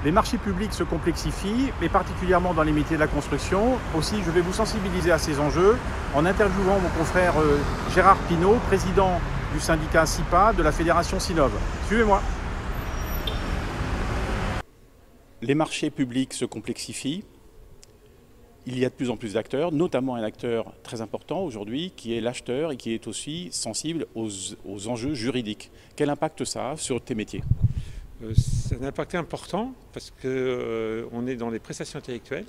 Les marchés publics se complexifient, et particulièrement dans les métiers de la construction. Aussi, je vais vous sensibiliser à ces enjeux en interviewant mon confrère Gérard Pinault, président du syndicat SIPA de la fédération Sinov. Suivez-moi. Les marchés publics se complexifient. Il y a de plus en plus d'acteurs, notamment un acteur très important aujourd'hui qui est l'acheteur et qui est aussi sensible aux enjeux juridiques. Quel impact ça a sur tes métiers ? C'est un impact important parce qu'on est dans les prestations intellectuelles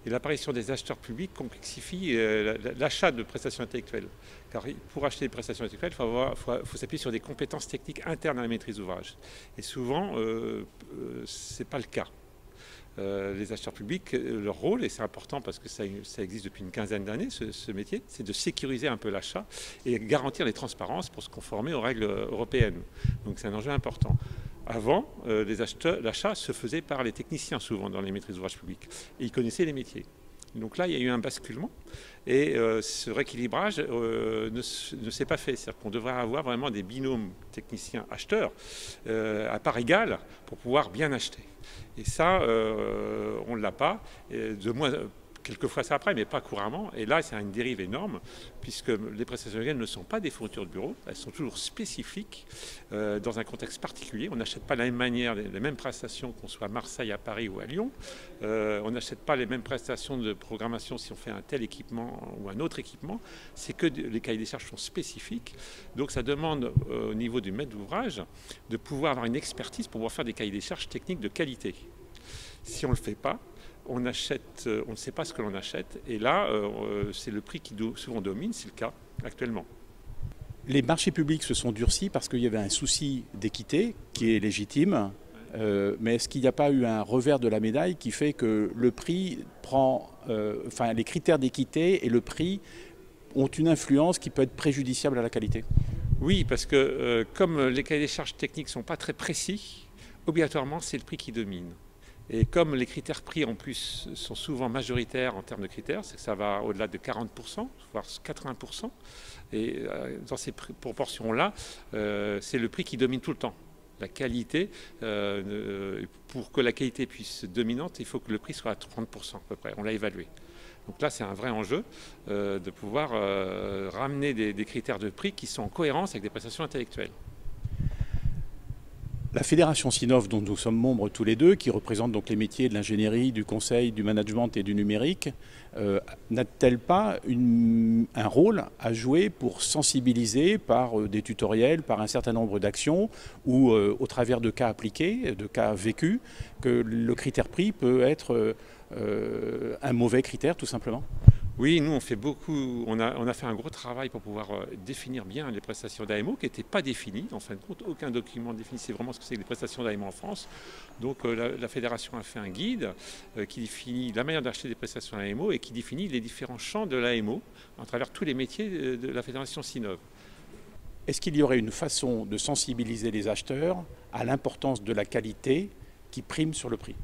et l'apparition des acheteurs publics complexifie l'achat de prestations intellectuelles. Car pour acheter des prestations intellectuelles, il faut s'appuyer sur des compétences techniques internes à la maîtrise d'ouvrage. Et souvent, ce n'est pas le cas. Les acheteurs publics, leur rôle, et c'est important parce que ça existe depuis une quinzaine d'années, ce métier, c'est de sécuriser un peu l'achat et garantir les transparences pour se conformer aux règles européennes. Donc c'est un enjeu important. Avant, l'achat se faisait par les techniciens souvent dans les maîtrises d'ouvrage publiques et ils connaissaient les métiers. Donc là, il y a eu un basculement et ce rééquilibrage ne s'est pas fait. C'est-à-dire qu'on devrait avoir vraiment des binômes techniciens-acheteurs à part égale pour pouvoir bien acheter. Et ça, on ne l'a pas. Quelquefois ça après, mais pas couramment. Et là, c'est une dérive énorme, puisque les prestations intellectuelles ne sont pas des fournitures de bureau, elles sont toujours spécifiques, dans un contexte particulier. On n'achète pas de la même manière les mêmes prestations qu'on soit à Marseille, à Paris ou à Lyon. On n'achète pas les mêmes prestations de programmation si on fait un tel équipement ou un autre équipement. C'est que les cahiers des charges sont spécifiques. Donc ça demande au niveau du maître d'ouvrage de pouvoir avoir une expertise pour pouvoir faire des cahiers des charges techniques de qualité. Si on ne le fait pas, on ne sait pas ce que l'on achète. Et là, c'est le prix qui souvent domine, c'est le cas actuellement. Les marchés publics se sont durcis parce qu'il y avait un souci d'équité qui est légitime. Mais est-ce qu'il n'y a pas eu un revers de la médaille qui fait que le prix les critères d'équité et le prix ont une influence qui peut être préjudiciable à la qualité ? Oui, parce que comme les cahiers des charges techniques ne sont pas très précis, obligatoirement, c'est le prix qui domine. Et comme les critères prix en plus sont souvent majoritaires en termes de critères, c'est que ça va au-delà de 40%, voire 80%. Et dans ces proportions-là, c'est le prix qui domine tout le temps. La qualité, pour que la qualité puisse être dominante, il faut que le prix soit à 30% à peu près. On l'a évalué. Donc là, c'est un vrai enjeu de pouvoir ramener des critères de prix qui sont en cohérence avec des prestations intellectuelles. La fédération Sinov, dont nous sommes membres tous les deux, qui représente donc les métiers de l'ingénierie, du conseil, du management et du numérique, n'a-t-elle pas un rôle à jouer pour sensibiliser par des tutoriels, par un certain nombre d'actions ou au travers de cas appliqués, de cas vécus, que le critère prix peut être un mauvais critère tout simplement ? Oui, nous on fait beaucoup, on a fait un gros travail pour pouvoir définir bien les prestations d'AMO qui n'étaient pas définies. En fin de compte, aucun document définissait vraiment ce que c'est que les prestations d'AMO en France. Donc la fédération a fait un guide qui définit la manière d'acheter des prestations d'AMO et qui définit les différents champs de l'AMO à travers tous les métiers de la fédération Sinov. Est-ce qu'il y aurait une façon de sensibiliser les acheteurs à l'importance de la qualité qui prime sur le prix ?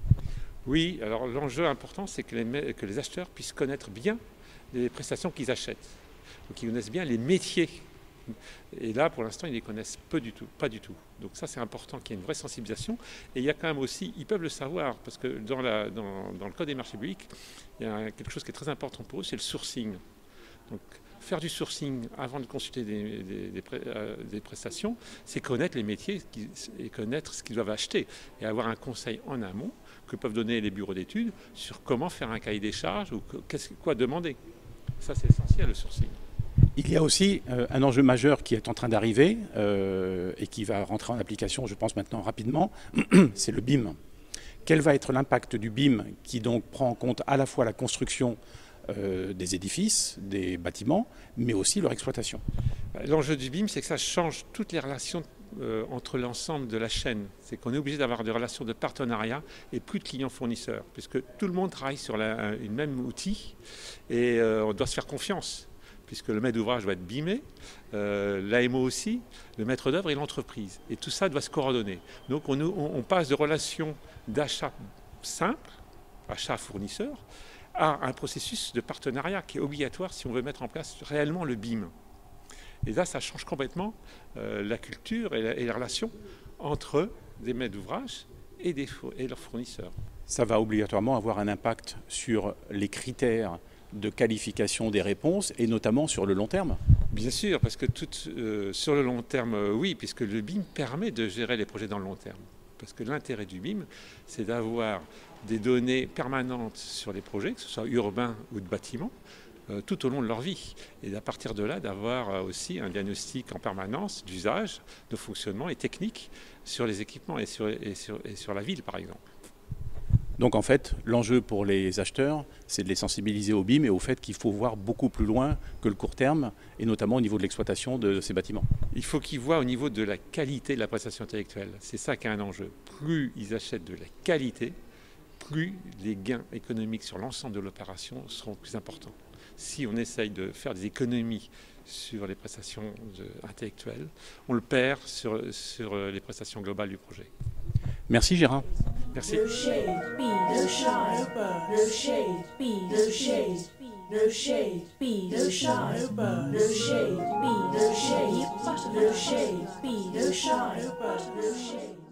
Oui, alors l'enjeu important, c'est que les acheteurs puissent connaître bien les prestations qu'ils achètent. Donc ils connaissent bien les métiers. Et là, pour l'instant, ils ne les connaissent pas du tout. Donc ça, c'est important qu'il y ait une vraie sensibilisation. Et il y a quand même aussi, ils peuvent le savoir, parce que dans le code des marchés publics, il y a quelque chose qui est très important pour eux, c'est le sourcing. Donc faire du sourcing avant de consulter des prestations, c'est connaître les métiers et connaître ce qu'ils doivent acheter. Et avoir un conseil en amont que peuvent donner les bureaux d'études sur comment faire un cahier des charges ou quoi demander. Ça, c'est essentiel, le sourcing. Il y a aussi un enjeu majeur qui est en train d'arriver et qui va rentrer en application, je pense maintenant rapidement, c'est le BIM. Quel va être l'impact du BIM qui donc prend en compte à la fois la construction des édifices, des bâtiments, mais aussi leur exploitation? L'enjeu du BIM, c'est que ça change toutes les relations entre l'ensemble de la chaîne. C'est qu'on est obligé d'avoir des relations de partenariat et plus de clients-fournisseurs, puisque tout le monde travaille sur une même outil et on doit se faire confiance, puisque le maître d'ouvrage doit être BIMé, l'AMO aussi, le maître d'œuvre et l'entreprise. Et tout ça doit se coordonner. Donc on passe de relations d'achat simple, achat fournisseur, à un processus de partenariat qui est obligatoire si on veut mettre en place réellement le BIM. Et là, ça change complètement la culture et les relations entre des maîtres d'ouvrage et leurs fournisseurs. Ça va obligatoirement avoir un impact sur les critères de qualification des réponses et notamment sur le long terme. Bien sûr, parce que sur le long terme, oui, puisque le BIM permet de gérer les projets dans le long terme. Parce que l'intérêt du BIM, c'est d'avoir des données permanentes sur les projets, que ce soit urbains ou de bâtiments, tout au long de leur vie. Et à partir de là, d'avoir aussi un diagnostic en permanence d'usage, de fonctionnement et technique sur les équipements et sur la ville, par exemple. Donc en fait, l'enjeu pour les acheteurs, c'est de les sensibiliser au BIM et au fait qu'il faut voir beaucoup plus loin que le court terme, et notamment au niveau de l'exploitation de ces bâtiments. Il faut qu'ils voient au niveau de la qualité de la prestation intellectuelle. C'est ça qui est un enjeu. Plus ils achètent de la qualité, plus les gains économiques sur l'ensemble de l'opération seront plus importants. Si on essaye de faire des économies sur les prestations intellectuelles, on le perd sur les prestations globales du projet. Merci Gérard. Merci. No shade, no shine. No shade, no shade. No shade, no shine. No shade, no shade. No shade, no shine. No shade.